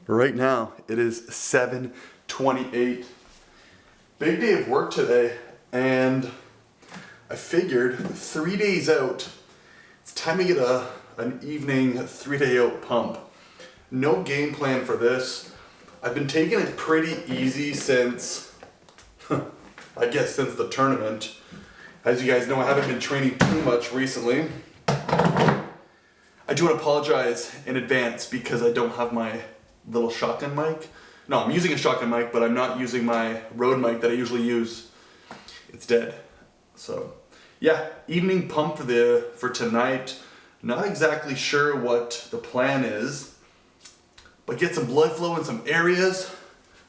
Right now, it is 7:28. Big day of work today, and I figured 3 days out, it's time to get an evening 3-day out pump. No game plan for this. I've been taking it pretty easy since, I guess since the tournament. As you guys know, I haven't been training too much recently. I do want to apologize in advance because I don't have my little shotgun mic. No, I'm using a shotgun mic, but I'm not using my Rode mic that I usually use. It's dead. So, yeah, evening pump for tonight. Not exactly sure what the plan is, but get some blood flow in some areas.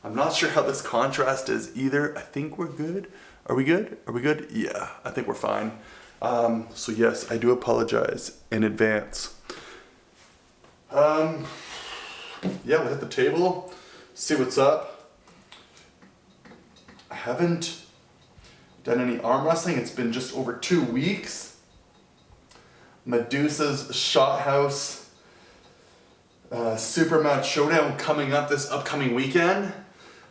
I'm not sure how this contrast is either. I think we're good. Are we good? Are we good? Yeah, I think we're fine. So yes, I do apologize in advance. Yeah, we'll hit the table, see what's up. I haven't done any arm wrestling. It's been just over 2 weeks. Medusa's Shot House super match showdown coming up this upcoming weekend.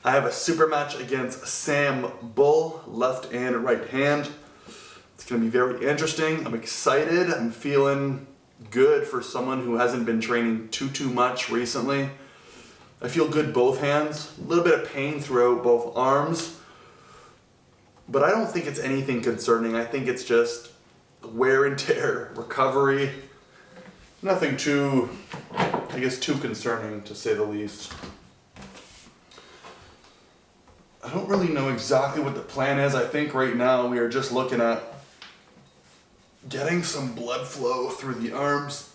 I have a super match against Sam Bull, left and right hand. It's going to be very interesting. I'm excited. I'm feeling good for someone who hasn't been training too much recently. I feel good both hands. A little bit of pain throughout both arms. But I don't think it's anything concerning. I think it's just wear and tear, recovery. Nothing too, I guess, too concerning to say the least. I don't really know exactly what the plan is. I think right now we are just looking at getting some blood flow through the arms.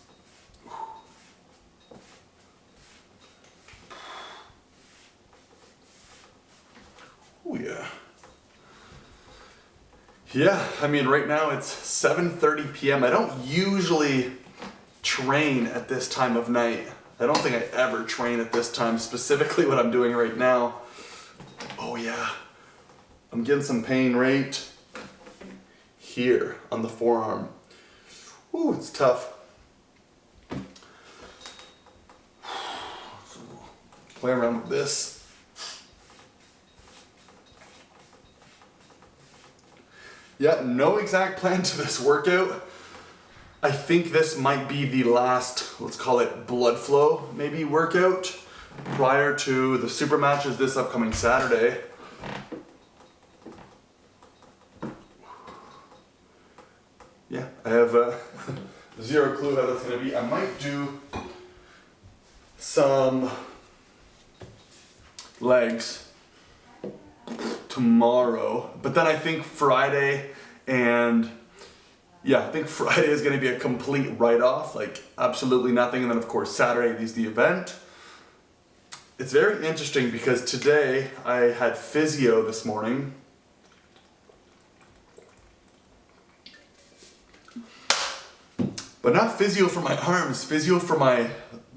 Oh yeah. Yeah, I mean right now it's 7:30 p.m. I don't usually train at this time of night. I don't think I ever train at this time, specifically what I'm doing right now. Oh yeah, I'm getting some pain right here on the forearm. Ooh, it's tough. So play around with this. Yeah, no exact plan to this workout. I think this might be the last, let's call it blood flow maybe workout prior to the super matches this upcoming Saturday. Yeah, I have zero clue how that's going to be. I might do some legs tomorrow, but then I think Friday and yeah, I think Friday is going to be a complete write-off, like absolutely nothing, and then of course Saturday is the event. It's very interesting because today I had physio this morning. But not physio for my arms, physio for my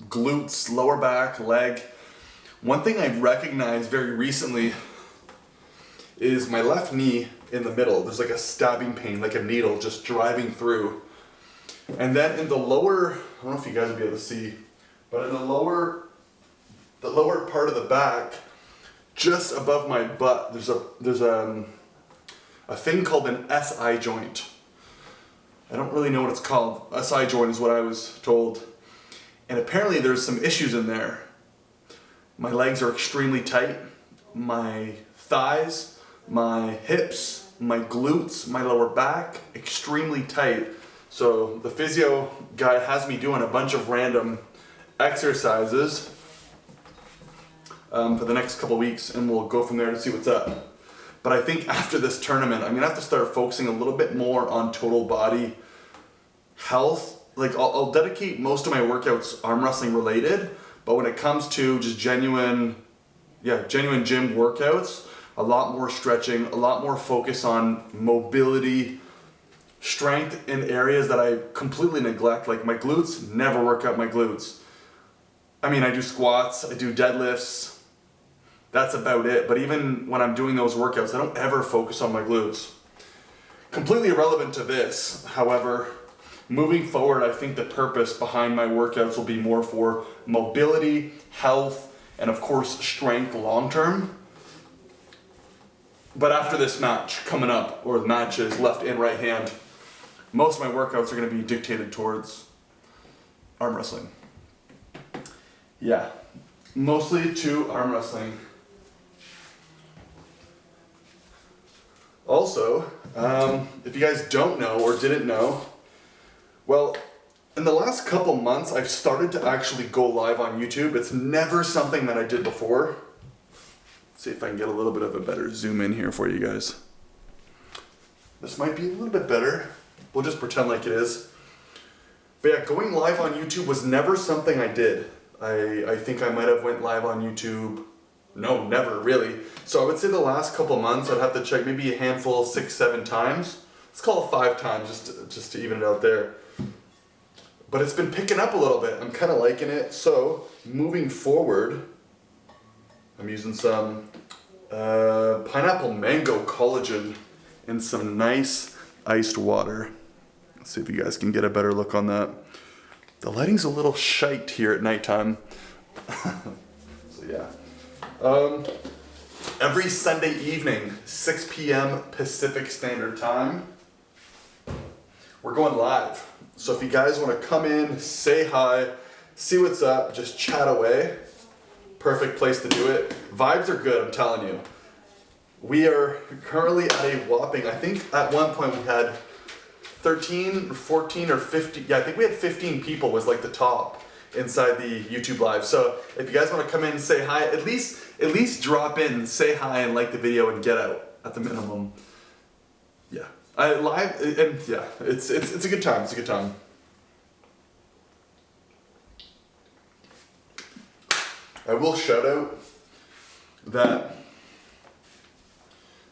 glutes, lower back, leg. One thing I've recognized very recently is my left knee in the middle. There's like a stabbing pain, like a needle just driving through. And then in the lower, I don't know if you guys will be able to see, but in the lower part of the back, just above my butt, there's a thing called an SI joint. I don't really know what it's called. SI joint is what I was told. And apparently there's some issues in there. My legs are extremely tight. My thighs, my hips, my glutes, my lower back, extremely tight. So the physio guy has me doing a bunch of random exercises for the next couple weeks, and we'll go from there to see what's up. But I think after this tournament, I'm gonna have to start focusing a little bit more on total body health. Like I'll dedicate most of my workouts arm wrestling related, but when it comes to just genuine gym workouts, a lot more stretching, a lot more focus on mobility, strength in areas that I completely neglect. Like my glutes, never work out my glutes. I mean, I do squats, I do deadlifts, that's about it. But even when I'm doing those workouts, I don't ever focus on my glutes. Completely irrelevant to this, however, moving forward, I think the purpose behind my workouts will be more for mobility, health, and of course strength long term. But after this match coming up, or the matches left and right hand, most of my workouts are going to be dictated towards arm wrestling. Yeah, mostly to arm wrestling. Also, if you guys don't know or didn't know, well, in the last couple months, I've started to actually go live on YouTube. It's never something that I did before. See if I can get a little bit of a better zoom in here for you guys. This might be a little bit better. We'll just pretend like it is. But yeah, going live on YouTube was never something I did. I think I might have went live on YouTube. No, never really. So I would say the last couple months, I'd have to check maybe a handful, 6, 7 times. Let's call it 5 times just to even it out there. But it's been picking up a little bit. I'm kind of liking it. So moving forward, I'm using some pineapple mango collagen in some nice iced water. Let's see if you guys can get a better look on that. The lighting's a little shite here at nighttime. So yeah. Every Sunday evening, 6 p.m. Pacific Standard Time, we're going live. So if you guys want to come in, say hi, see what's up, just chat away. Perfect place to do it. Vibes are good, I'm telling you. We are currently at a whopping, I think at one point we had 13 or 14 or 15, yeah, I think we had 15 people was like the top inside the YouTube live. So if you guys want to come in and say hi, at least drop in, say hi and like the video and get out at the minimum. Yeah. Live, and yeah, it's a good time, it's a good time. I will shout out that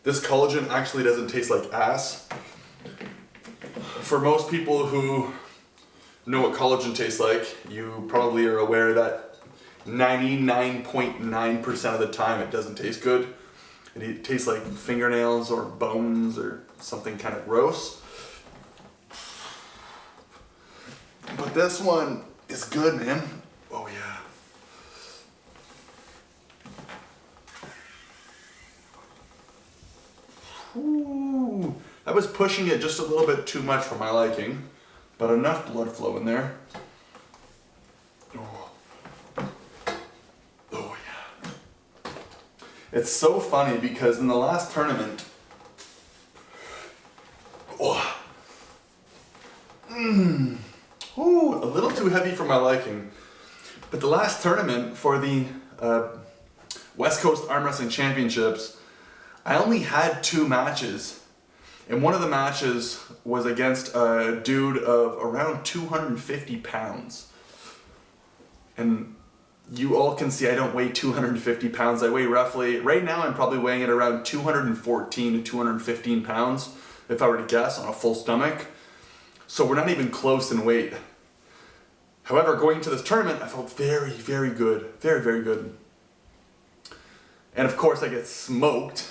this collagen actually doesn't taste like ass. For most people who know what collagen tastes like, you probably are aware that 99.9% of the time it doesn't taste good. It tastes like fingernails or bones or something kind of gross. But this one is good, man. Oh yeah. Ooh, I was pushing it just a little bit too much for my liking, but enough blood flow in there. Oh, oh yeah. It's so funny because in the last tournament, a little too heavy for my liking. But the last tournament for the West Coast Arm Wrestling Championships, I only had 2 matches. And one of the matches was against a dude of around 250 pounds. And you all can see I don't weigh 250 pounds. I weigh roughly, right now I'm probably weighing at around 214 to 215 pounds, if I were to guess, on a full stomach. So we're not even close in weight. However, going into this tournament, I felt very, very good. Very, very good. And of course I get smoked.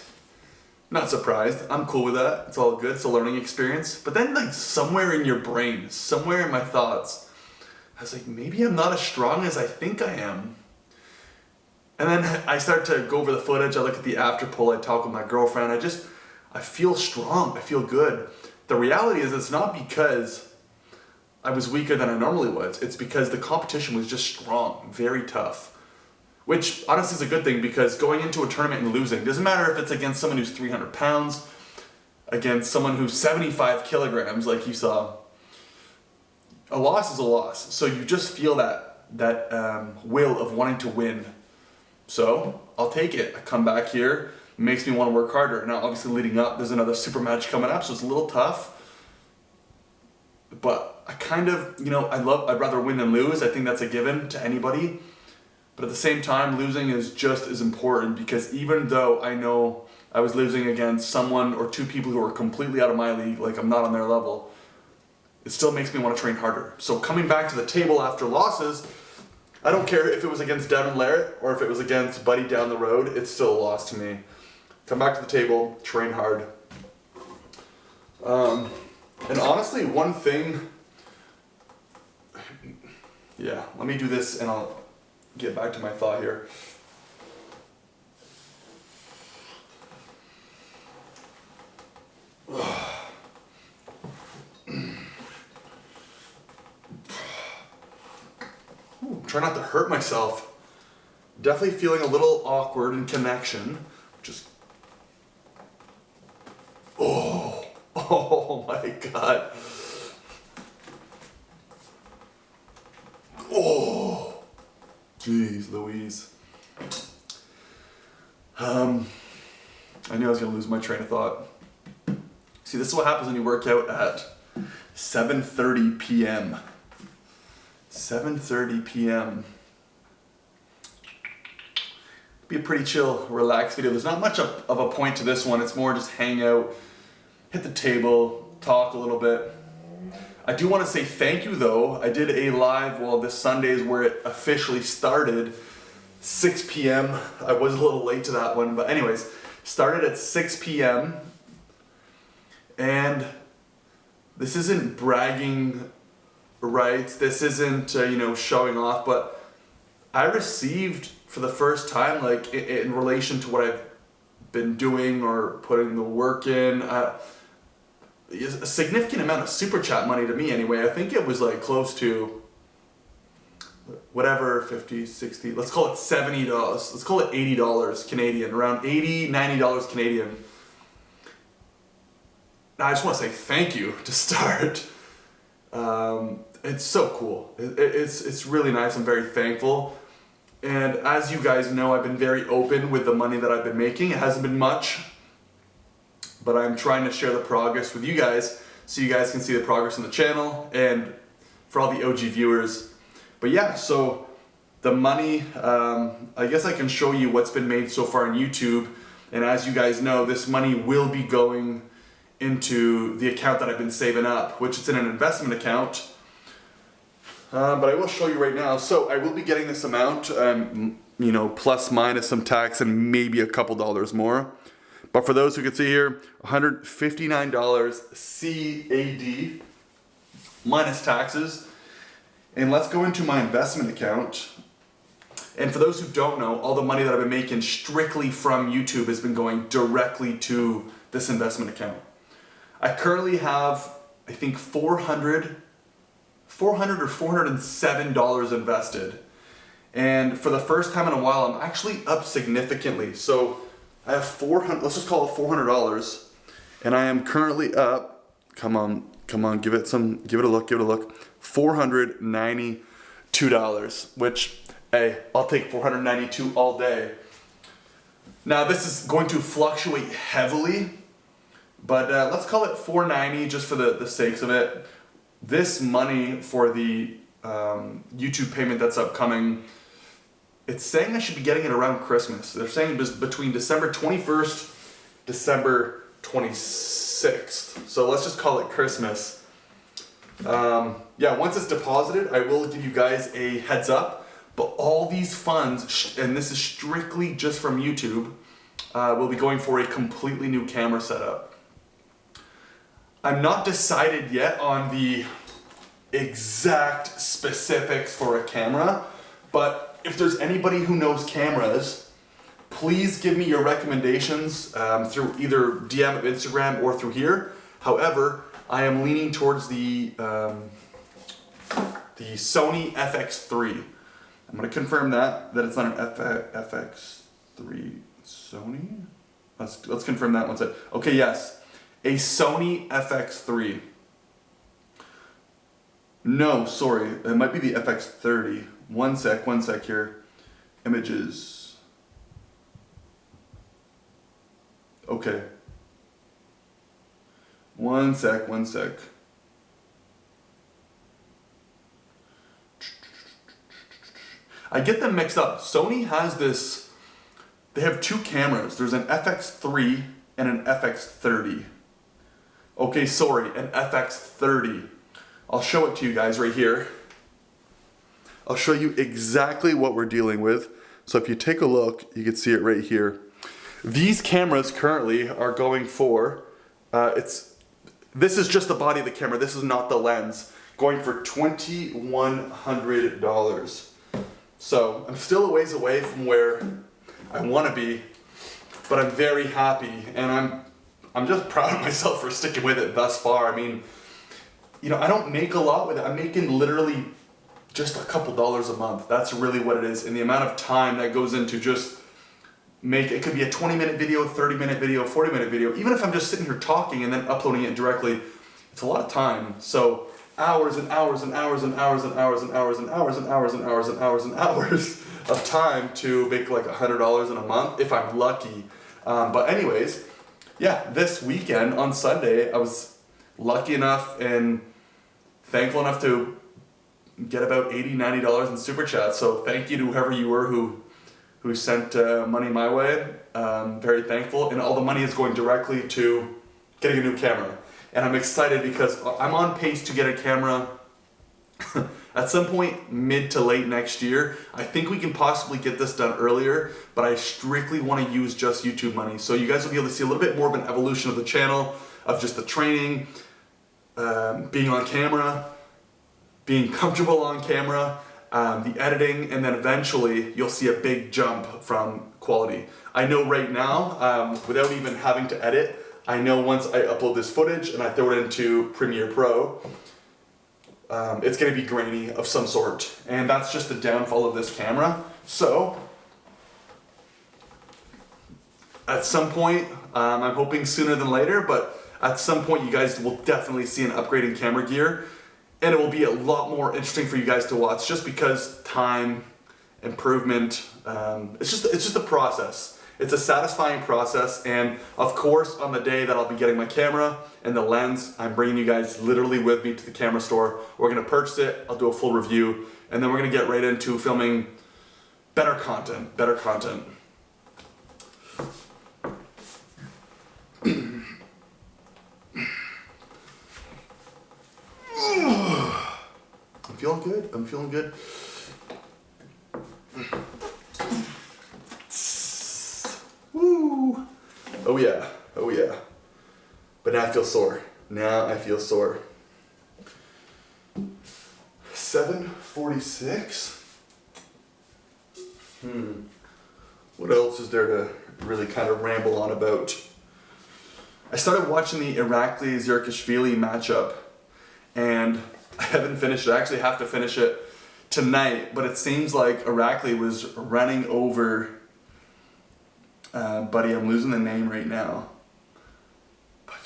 Not surprised. I'm cool with that. It's all good. It's a learning experience. But then like somewhere in your brain, somewhere in my thoughts, I was like, maybe I'm not as strong as I think I am. And then I start to go over the footage. I look at the after pull. I talk with my girlfriend. I feel strong. I feel good. The reality is it's not because I was weaker than I normally was. It's because the competition was just strong, very tough. Which honestly is a good thing because going into a tournament and losing, doesn't matter if it's against someone who's 300 pounds, against someone who's 75 kilograms like you saw, a loss is a loss. So you just feel that will of wanting to win. So I'll take it. I come back here, it makes me want to work harder. Now obviously leading up, there's another super match coming up, so it's a little tough. But I kind of, I'd rather win than lose. I think that's a given to anybody. But at the same time, losing is just as important because even though I know I was losing against someone or 2 people who are completely out of my league, like I'm not on their level, it still makes me want to train harder. So coming back to the table after losses, I don't care if it was against Devin Larrett or if it was against Buddy down the road, it's still a loss to me. Come back to the table, train hard. And honestly, one thing, yeah, let me do this and I'll get back to my thought here. try not to hurt myself. Definitely feeling a little awkward in connection. Just, oh my God. Oh, jeez Louise. I knew I was gonna lose my train of thought. See, this is what happens when you work out at 7:30 p.m. 7:30 p.m. Be a pretty chill, relaxed video. There's not much of a point to this one. It's more just hang out, hit the table, talk a little bit. I do want to say thank you though. I did a live, well, this Sunday is where it officially started, 6 p.m. I was a little late to that one, but anyways, started at 6 p.m. And this isn't bragging rights. This isn't, showing off, but I received for the first time, like in relation to what I've been doing or putting the work in, a significant amount of super chat money to me anyway. I think it was like close to whatever, 50, 60, let's call it $70. Let's call it $80 Canadian, around $80, $90 Canadian. Now, I just want to say thank you to start. It's so cool. It's really nice. I'm very thankful. And as you guys know, I've been very open with the money that I've been making. It hasn't been much, but I'm trying to share the progress with you guys so you guys can see the progress on the channel and for all the OG viewers. But yeah, so the money, I guess I can show you what's been made so far on YouTube. And as you guys know, this money will be going into the account that I've been saving up, which is in an investment account. But I will show you right now. So I will be getting this amount, plus minus some tax and maybe a couple dollars more. But for those who can see here, $159 CAD minus taxes. And let's go into my investment account. And for those who don't know, all the money that I've been making strictly from YouTube has been going directly to this investment account. I currently have, I think, $400 or $407 invested. And for the first time in a while, I'm actually up significantly. So I have let's just call it $400. And I am currently up, come on, give it a look, $492, which, hey, I'll take $492 all day. Now this is going to fluctuate heavily, but let's call it $490 just for the sakes of it. This money for the YouTube payment that's upcoming, it's saying I should be getting it around Christmas. They're saying between December 21st, December 26th. So let's just call it Christmas. Once it's deposited, I will give you guys a heads up. But all these funds, and this is strictly just from YouTube, will be going for a completely new camera setup. I'm not decided yet on the exact specifics for a camera, but if there's anybody who knows cameras, please give me your recommendations through either DM of Instagram or through here. However, I am leaning towards the Sony FX3. I'm going to confirm that it's not an FX3 Sony. Let's confirm that one second. Okay, yes. A Sony FX3. No, sorry. It might be the FX30. One sec here. Images. Okay. One sec. I get them mixed up. Sony has this, they have two cameras. There's an FX3 and an FX30. Okay, sorry, an FX30. I'll show it to you guys right here. I'll show you exactly what we're dealing with. So if you take a look, you can see it right here. These cameras currently are going for, this is just the body of the camera, this is not the lens, going for $2,100. So I'm still a ways away from where I want to be, but I'm very happy, and I'm just proud of myself for sticking with it thus far. I mean, I don't make a lot with it. I'm making literally just a couple dollars a month. That's really what it is. And the amount of time that goes into just it could be a 20-minute video, 30-minute video, 40-minute video. Even if I'm just sitting here talking and then uploading it directly, it's a lot of time. So hours and hours and hours and hours and hours and hours and hours and hours and hours and hours and hours of time to make like $100 in a month if I'm lucky. But anyways, yeah, this weekend on Sunday, I was lucky enough and thankful enough to get about $80, $90 in super chat. So thank you to whoever you were who sent money my way. Very thankful. And all the money is going directly to getting a new camera. And I'm excited because I'm on pace to get a camera at some point mid to late next year. I think we can possibly get this done earlier, but I strictly want to use just YouTube money. So you guys will be able to see a little bit more of an evolution of the channel, of just the training, being on camera, being comfortable on camera, the editing, and then eventually you'll see a big jump from quality. I know right now, without even having to edit, I know once I upload this footage and I throw it into Premiere Pro, it's going to be grainy of some sort. And that's just the downfall of this camera. So, at some point, I'm hoping sooner than later, but at some point you guys will definitely see an upgrade in camera gear. And it will be a lot more interesting for you guys to watch just because time, improvement, it's just a process. It's a satisfying process, and of course on the day that I'll be getting my camera and the lens, I'm bringing you guys literally with me to the camera store. We're gonna purchase it, I'll do a full review, and then we're gonna get right into filming better content. I'm feeling good. Woo! Oh yeah. But now I feel sore. 7:46? What else is there to really kind of ramble on about? I started watching the Irakli-Zerkishvili matchup, and I haven't finished it. I actually have to finish it tonight, but it seems like Irakli was running over buddy, I'm losing the name right now. But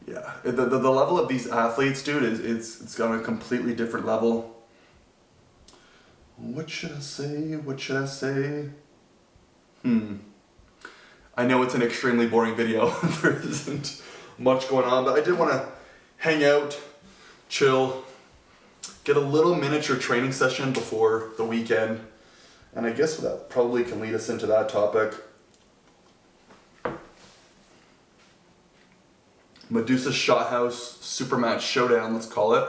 yeah, the level of these athletes, dude, it's on a completely different level. What should I say? I know it's an extremely boring video. There isn't much going on, but I did want to hang out, chill, get a little miniature training session before the weekend. And I guess that probably can lead us into that topic. Medusa Shot House Super Match Showdown, let's call it.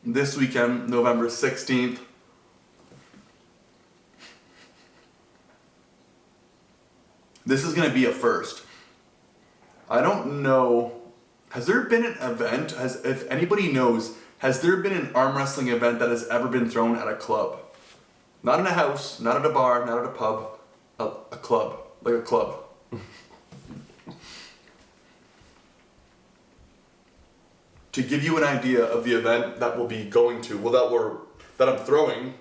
This weekend, November 16th. This is going to be a first. I don't know, has there been an event, if anybody knows, has there been an arm wrestling event that has ever been thrown at a club? Not in a house, not at a bar, not at a pub, a club. Like a club. To give you an idea of the event that we'll be going to, that I'm throwing,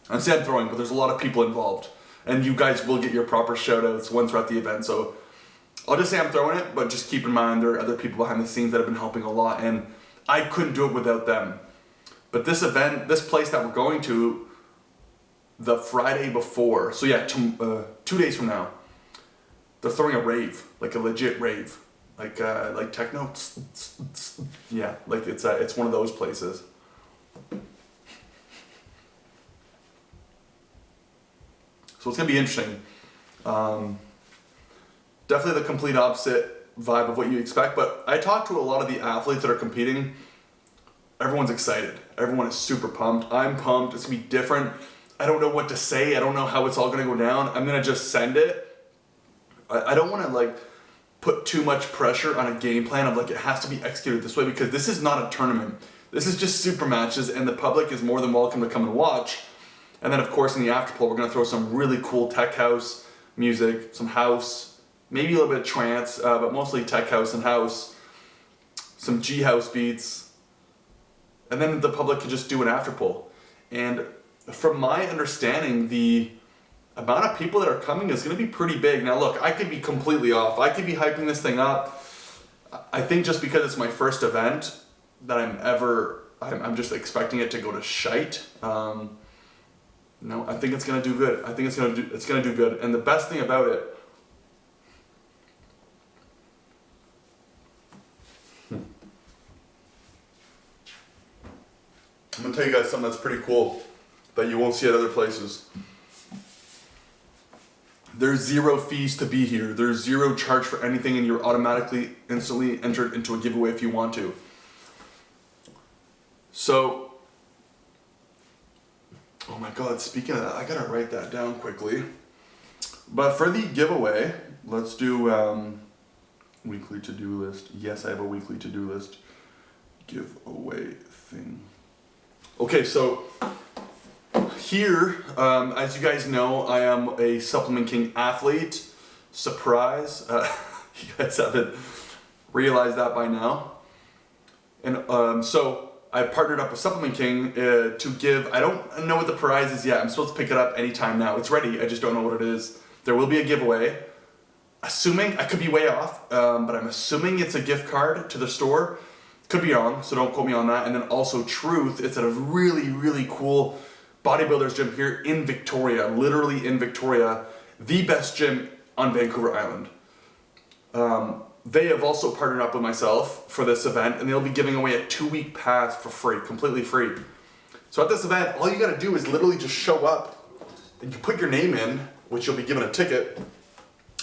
I'm saying I'm throwing, but there's a lot of people involved. And you guys will get your proper shout outs once we're at the event. So I'll just say I'm throwing it, but just keep in mind there are other people behind the scenes that have been helping a lot, and I couldn't do it without them. But this event, this place that we're going to, the Friday before, so yeah, 2 days from now, they're throwing a rave, like a legit rave, like techno. Yeah, like it's one of those places. So it's gonna be interesting. Definitely the complete opposite vibe of what you expect, but I talked to a lot of the athletes that are competing. Everyone's excited. Everyone is super pumped. I'm pumped. It's gonna be different. I don't know what to say. I don't know how it's all gonna go down. I'm gonna just send it. I don't wanna put too much pressure on a game plan of it has to be executed this way, because this is not a tournament. This is just super matches, and the public is more than welcome to come and watch. And then of course in the afterpool, we're gonna throw some really cool tech house music, some house, maybe a little bit of trance, but mostly tech house and house. some G House beats, and then the public can just do an after pull. And from my understanding, the amount of people that are coming is going to be pretty big. Now look, I could be completely off. I could be hyping this thing up. I think just because it's my first event that I'm just expecting it to go to shite. No, I think it's going to do good. I think it's going to do good. And the best thing about it, I'm going to tell you guys something that's pretty cool that you won't see at other places. There's zero fees to be here. There's zero charge for anything, and you're automatically, instantly entered into a giveaway if you want to. So, oh my God, speaking of that, I gotta write that down quickly. But for the giveaway, let's do weekly to-do list. Yes, I have a weekly to-do list. Giveaway thing. Okay, so here, as you guys know, I am a Supplement King athlete. Surprise. You guys haven't realized that by now. And so I partnered up with Supplement King to give, I don't know what the prize is yet. I'm supposed to pick it up anytime now. It's ready, I just don't know what it is. There will be a giveaway. Assuming, I could be way off, but I'm assuming it's a gift card to the store. Could be wrong, so don't quote me on that. And then also Truth, it's at a really, really cool bodybuilders gym here in Victoria, literally in Victoria, the best gym on Vancouver Island. They have also partnered up with myself for this event, and they'll be giving away a 2-week pass for free, completely free. So at this event, all you gotta do is literally just show up, and you put your name in, which you'll be given a ticket,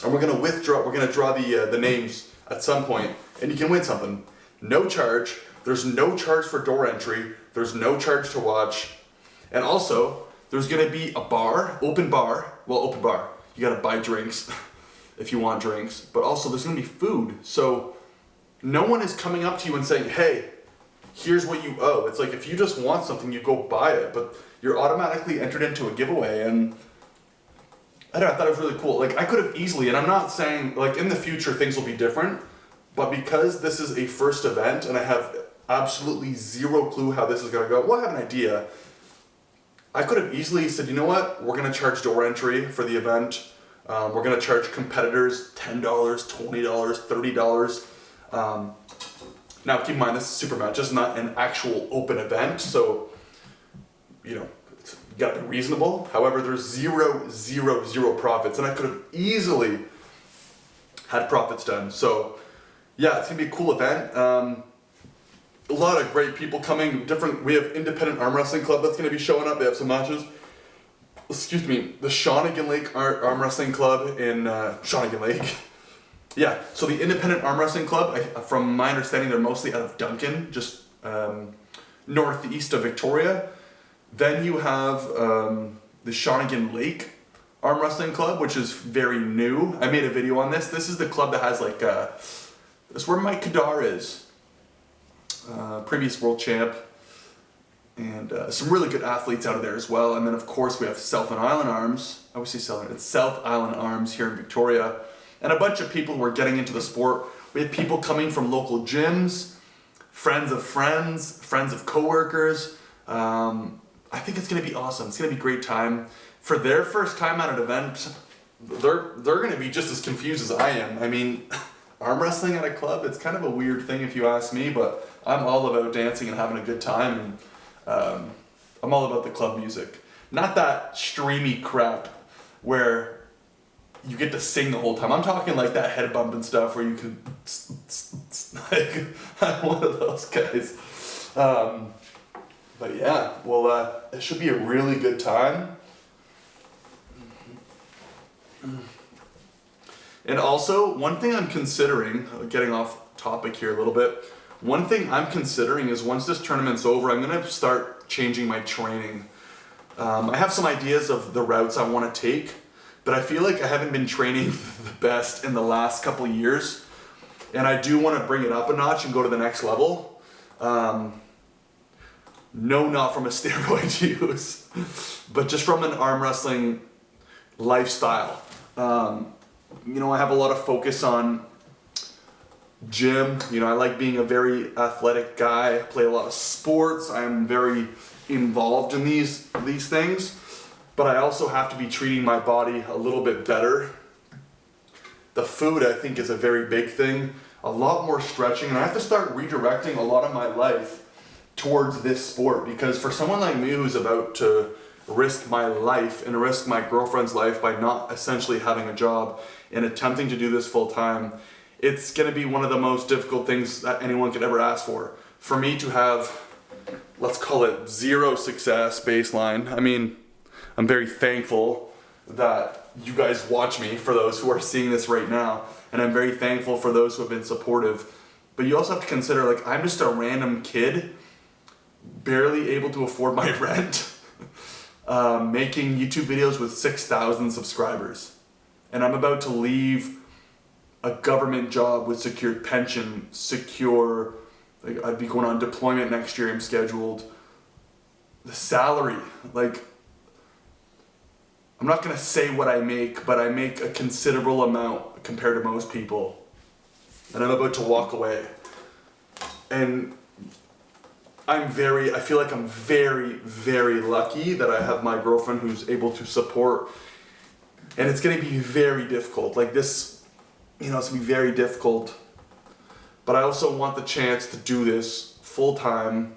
and we're gonna draw the names at some point, and you can win something. No charge. There's no charge for door entry. There's no charge to watch. And also, there's gonna be a bar, open bar. You gotta buy drinks if you want drinks. But also, there's gonna be food. So, no one is coming up to you and saying, hey, here's what you owe. It's like if you just want something, you go buy it. But you're automatically entered into a giveaway. And I don't know, I thought it was really cool. Like, I could have easily, and I'm not saying, like, in the future things will be different. But because this is a first event and I have absolutely zero clue how this is gonna go, well, I have an idea. I could have easily said, you know what, we're gonna charge door entry for the event. We're gonna charge competitors $10, $20, $30. Now keep in mind, this is super match, it's not an actual open event, so, you know, you gotta be reasonable. However, there's zero profits, and I could have easily had profits done. So, yeah, it's gonna be a cool event. A lot of great people coming. We have Independent Armwrestling Club that's gonna be showing up. They have some matches. Excuse me, the Shawnigan Lake Armwrestling Club in Shawnigan Lake. Yeah, so the Independent Armwrestling Club, from my understanding, they're mostly out of Duncan, just northeast of Victoria. Then you have the Shawnigan Lake Armwrestling Club, which is very new. I made a video on this. This is the club that has like this is where Mike Kadar is, previous world champ, and some really good athletes out of there as well. And then of course we have South Island Arms. I always say it's South Island Arms here in Victoria, and a bunch of people who are getting into the sport. We have people coming from local gyms, friends of coworkers. I think it's gonna be awesome. It's gonna be a great time. For their first time at an event, they're gonna be just as confused as I am. I mean, arm wrestling at a club, it's kind of a weird thing if you ask me, but I'm all about dancing and having a good time, and I'm all about the club music. Not that streamy crap where you get to sing the whole time. I'm talking like that head bump and stuff where you can, like, I'm one of those guys. But yeah, well, it should be a really good time. And also, one thing I'm considering, getting off topic here a little bit, one thing I'm considering is once this tournament's over, I'm going to start changing my training. I have some ideas of the routes I want to take, but I feel like I haven't been training the best in the last couple of years, and I do want to bring it up a notch and go to the next level. No, not from a steroid use, but just from an arm wrestling lifestyle. You know, I have a lot of focus on gym. You know, I like being a very athletic guy. I play a lot of sports. I'm very involved in these things. But I also have to be treating my body a little bit better. The food, I think, is a very big thing. A lot more stretching, and I have to start redirecting a lot of my life towards this sport, because for someone like me who's about to risk my life and risk my girlfriend's life by not essentially having a job and attempting to do this full time, it's going to be one of the most difficult things that anyone could ever ask for. For me to have, let's call it, zero success baseline. I mean, I'm very thankful that you guys watch me, for those who are seeing this right now, and I'm very thankful for those who have been supportive. But you also have to consider, like, I'm just a random kid, barely able to afford my rent, making YouTube videos with 6,000 subscribers. And I'm about to leave a government job with secured pension, like, I'd be going on deployment next year, I'm scheduled. The salary, like, I'm not gonna say what I make, but I make a considerable amount compared to most people. And I'm about to walk away. And I feel like I'm very, very lucky that I have my girlfriend who's able to support. And it's gonna be very difficult. Like this, you know, it's gonna be very difficult. But I also want the chance to do this full time.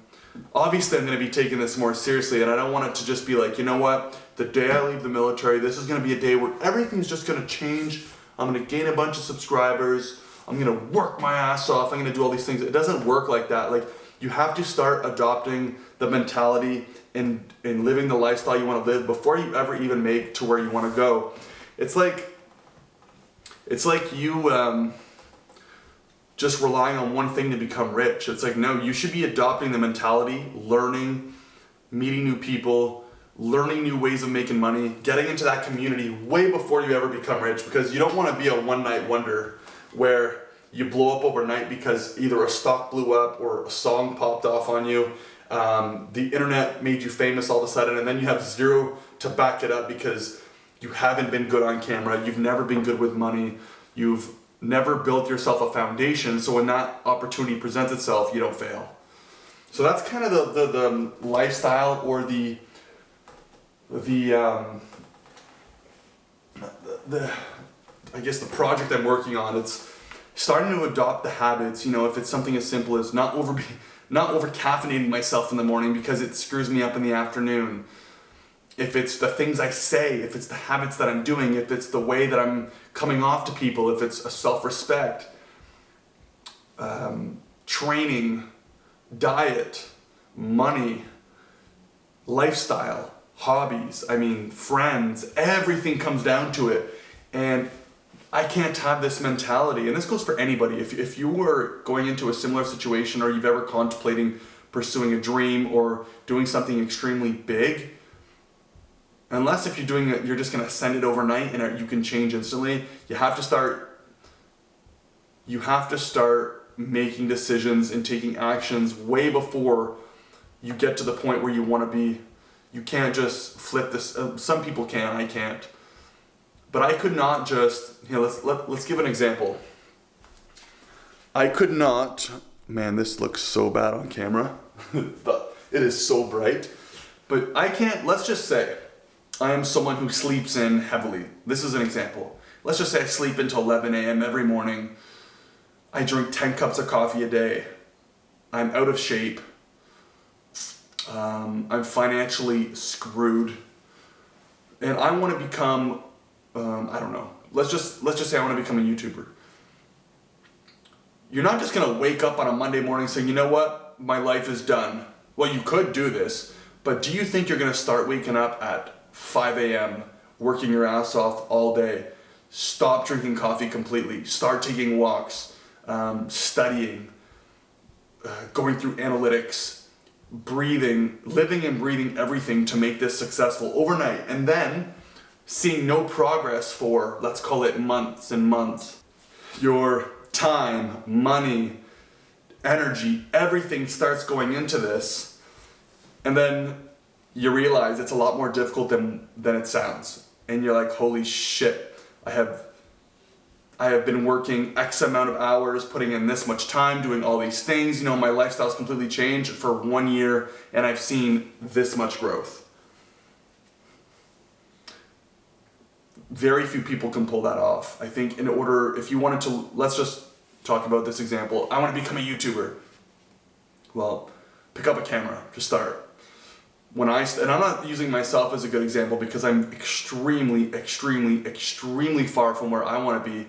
Obviously, I'm gonna be taking this more seriously, and I don't want it to just be like, you know what, the day I leave the military, this is gonna be a day where everything's just gonna change. I'm gonna gain a bunch of subscribers. I'm gonna work my ass off. I'm gonna do all these things. It doesn't work like that. Like, you have to start adopting the mentality and living the lifestyle you want to live before you ever even make to where you want to go. It's like you just relying on one thing to become rich. It's like, no, you should be adopting the mentality, learning, meeting new people, learning new ways of making money, getting into that community way before you ever become rich, because you don't want to be a one-night wonder where you blow up overnight because either a stock blew up or a song popped off on you. The internet made you famous all of a sudden, and then you have zero to back it up because you haven't been good on camera, you've never been good with money, you've never built yourself a foundation, so when that opportunity presents itself, you don't fail. So that's kind of the lifestyle, or the I guess the project I'm working on. It's starting to adopt the habits. You know, if it's something as simple as not over caffeinating myself in the morning because it screws me up in the afternoon. If it's the things I say, if it's the habits that I'm doing, if it's the way that I'm coming off to people, if it's a self-respect, training, diet, money, lifestyle, hobbies, I mean, friends, everything comes down to it. And I can't have this mentality, and this goes for anybody. If you were going into a similar situation, or you've ever contemplating pursuing a dream or doing something extremely big, unless if you're doing it, you're just gonna send it overnight and you can change instantly. You have to start making decisions and taking actions way before you get to the point where you want to be. You can't just flip this. Some people can, I can't. But I could not just, you know, let's give an example. I could not, man, this looks so bad on camera. But it is so bright. But I can't, let's just say, I am someone who sleeps in heavily. This is an example. Let's just say I sleep until 11 a.m. every morning. I drink 10 cups of coffee a day. I'm out of shape. I'm financially screwed. And I want to become, I don't know. Let's just say I want to become a YouTuber. You're not just going to wake up on a Monday morning saying, you know what, my life is done. Well, you could do this, but do you think you're going to start waking up at 5 a.m., working your ass off all day, stop drinking coffee completely, start taking walks, studying, going through analytics, breathing, living and breathing everything to make this successful overnight, and then seeing no progress for, let's call it, months and months? Your time, money, energy, everything starts going into this, and then you realize it's a lot more difficult than it sounds. And you're like, holy shit, I I have been working X amount of hours, putting in this much time, doing all these things. You know, my lifestyle's completely changed for 1 year, and I've seen this much growth. Very few people can pull that off. I think in order, if you wanted to, let's just talk about this example. I want to become a YouTuber. Well, pick up a camera to start. And I'm not using myself as a good example because I'm extremely far from where I want to be.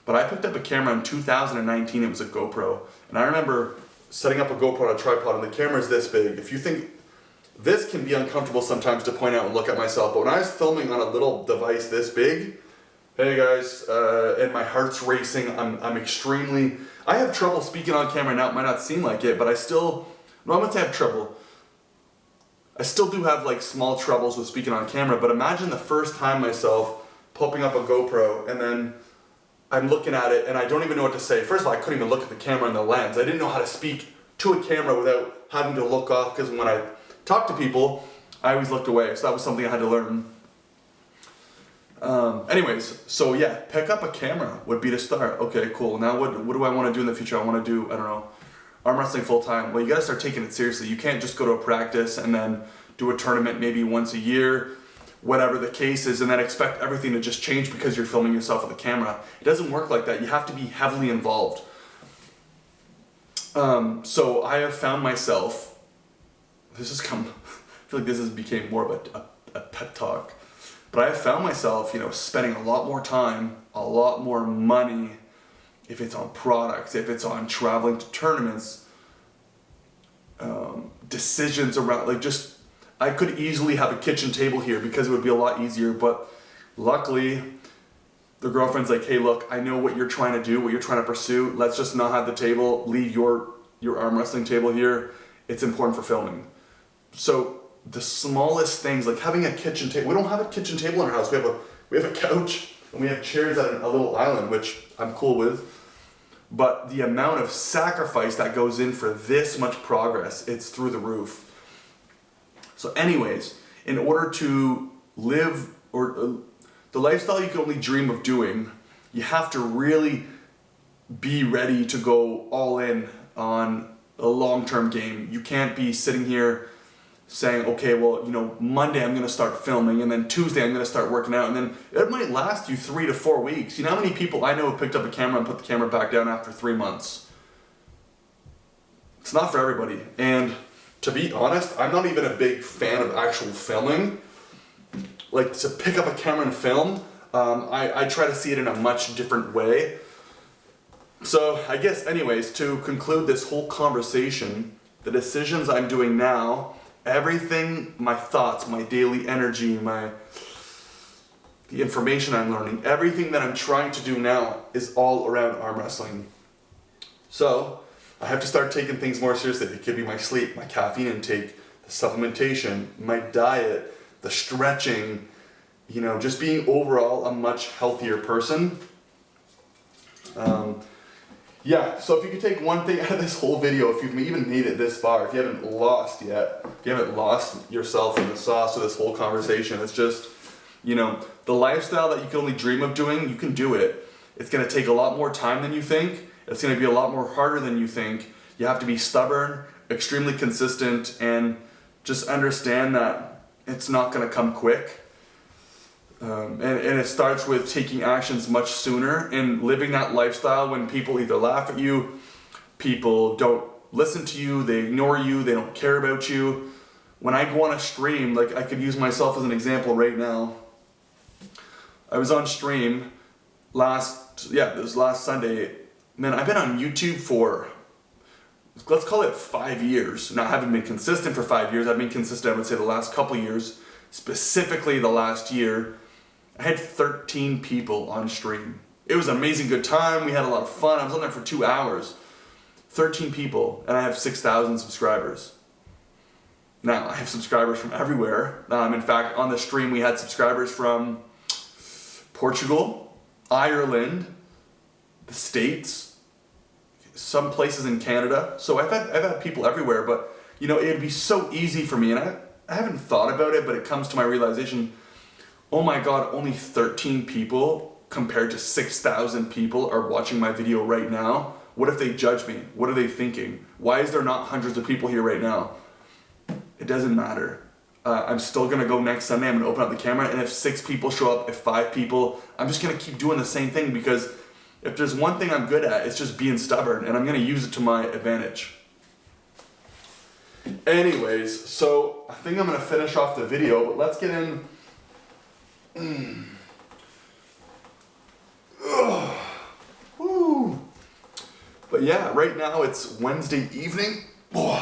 But I picked up a camera in 2019, it was a GoPro. And I remember setting up a GoPro on a tripod, and the camera is this big. If you think, this can be uncomfortable sometimes to point out and look at myself, but when I was filming on a little device this big, hey guys, and my heart's racing, I have trouble speaking on camera now. It might not seem like it, but I still have trouble. I still do have like small troubles with speaking on camera, but imagine the first time myself popping up a GoPro and then I'm looking at it and I don't even know what to say. First of all, I couldn't even look at the camera and the lens. I didn't know how to speak to a camera without having to look off, because when I talk to people, I always looked away, so that was something I had to learn. Anyways, so yeah, pick up a camera would be to start. Okay, cool. Now what do I want to do in the future? I want to do, I don't know, arm wrestling full time. Well, you gotta start taking it seriously. You can't just go to a practice and then do a tournament maybe once a year, whatever the case is, and then expect everything to just change because you're filming yourself with a camera. It doesn't work like that. You have to be heavily involved. So I have found myself, I feel like this has became more of a pep talk, but I have found myself, you know, spending a lot more time, a lot more money, if it's on products, if it's on traveling to tournaments, decisions around, like just, I could easily have a kitchen table here because it would be a lot easier, but luckily the girlfriend's like, hey look, I know what you're trying to do, what you're trying to pursue, let's just not have the table, leave your arm wrestling table here, it's important for filming. So the smallest things, like having a kitchen table, we don't have a kitchen table in our house, we have a couch and we have chairs at a little island, which I'm cool with, but the amount of sacrifice that goes in for this much progress, it's through the roof. So anyways, in order to live the lifestyle you can only dream of doing, you have to really be ready to go all in on a long-term game. You can't be sitting here saying, okay, well, you know, Monday I'm gonna start filming, and then Tuesday I'm gonna start working out, and then it might last you 3 to 4 weeks. You know how many people I know have picked up a camera and put the camera back down after 3 months? It's not for everybody. And to be honest, I'm not even a big fan of actual filming. Like, to pick up a camera and film, I try to see it in a much different way. So I guess anyways, to conclude this whole conversation, the decisions I'm doing now, everything, my thoughts, my daily energy, the information I'm learning, everything that I'm trying to do now is all around arm wrestling. So I have to start taking things more seriously. It could be my sleep, my caffeine intake, the supplementation, my diet, the stretching, you know, just being overall a much healthier person. Yeah, so if you could take one thing out of this whole video, if you've even made it this far, if you haven't lost yet, if you haven't lost yourself in the sauce of this whole conversation, it's just, you know, the lifestyle that you can only dream of doing, you can do it. It's going to take a lot more time than you think. It's going to be a lot more harder than you think. You have to be stubborn, extremely consistent, and just understand that it's not going to come quick. And it starts with taking actions much sooner and living that lifestyle when people either laugh at you, people don't listen to you, they ignore you, they don't care about you. When I go on a stream, like I could use myself as an example right now. I was on stream this last Sunday. Man, I've been on YouTube for, let's call it 5 years. Now, I haven't been consistent for 5 years. I've been consistent, I would say, the last couple years. Specifically the last year, I had 13 people on stream. It was an amazing good time. We had a lot of fun. I was on there for 2 hours. 13 people, and I have 6,000 subscribers. Now, I have subscribers from everywhere. In fact, on the stream, we had subscribers from Portugal, Ireland, the States, some places in Canada. So I've had people everywhere, but you know, it'd be so easy for me, and I haven't thought about it, but it comes to my realization, oh my God, only 13 people compared to 6,000 people are watching my video right now. What if they judge me? What are they thinking? Why is there not hundreds of people here right now? It doesn't matter. I'm still gonna go next Sunday. I'm gonna open up the camera, and if 6 people show up, if 5 people, I'm just gonna keep doing the same thing, because if there's one thing I'm good at, it's just being stubborn, and I'm gonna use it to my advantage. Anyways, so I think I'm gonna finish off the video, but let's get in. Woo. But yeah, right now it's Wednesday evening. Woo.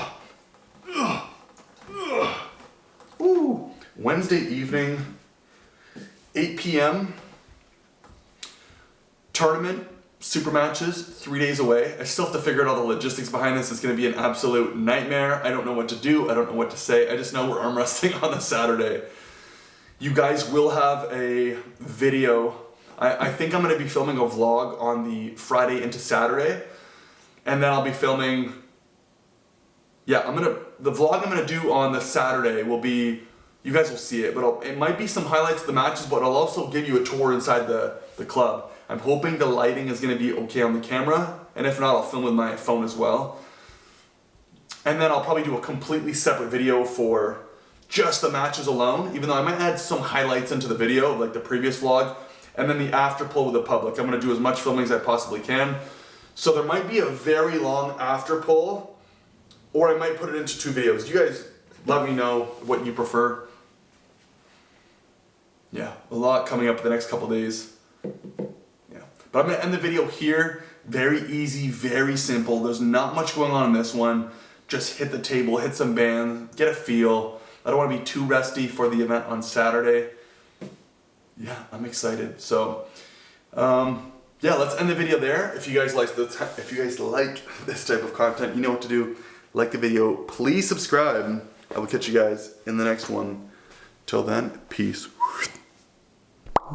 Wednesday evening, 8 p.m. Tournament, super matches, 3 days away. I still have to figure out all the logistics behind this. It's going to be an absolute nightmare. I don't know what to do. I don't know what to say. I just know we're arm wrestling on the Saturday. You guys will have a video. I think I'm going to be filming a vlog on the Friday into Saturday. And then I'll be filming, the vlog I'm gonna do on the Saturday will be, you guys will see it, but it might be some highlights of the matches, but I'll also give you a tour inside the club. I'm hoping the lighting is gonna be okay on the camera, and if not, I'll film with my phone as well. And then I'll probably do a completely separate video for just the matches alone, even though I might add some highlights into the video, like the previous vlog, and then the after pull with the public. I'm gonna do as much filming as I possibly can. So there might be a very long after pull, or I might put it into 2 videos. You guys let me know what you prefer. Yeah, a lot coming up the next couple days. Yeah, but I'm gonna end the video here. Very easy, very simple. There's not much going on in this one. Just hit the table, hit some bands, get a feel. I don't want to be too rusty for the event on Saturday. Yeah, I'm excited. So, yeah, let's end the video there. If you guys like this type of content, you know what to do. Like the video, please subscribe. I will catch you guys in the next one. Till then, peace.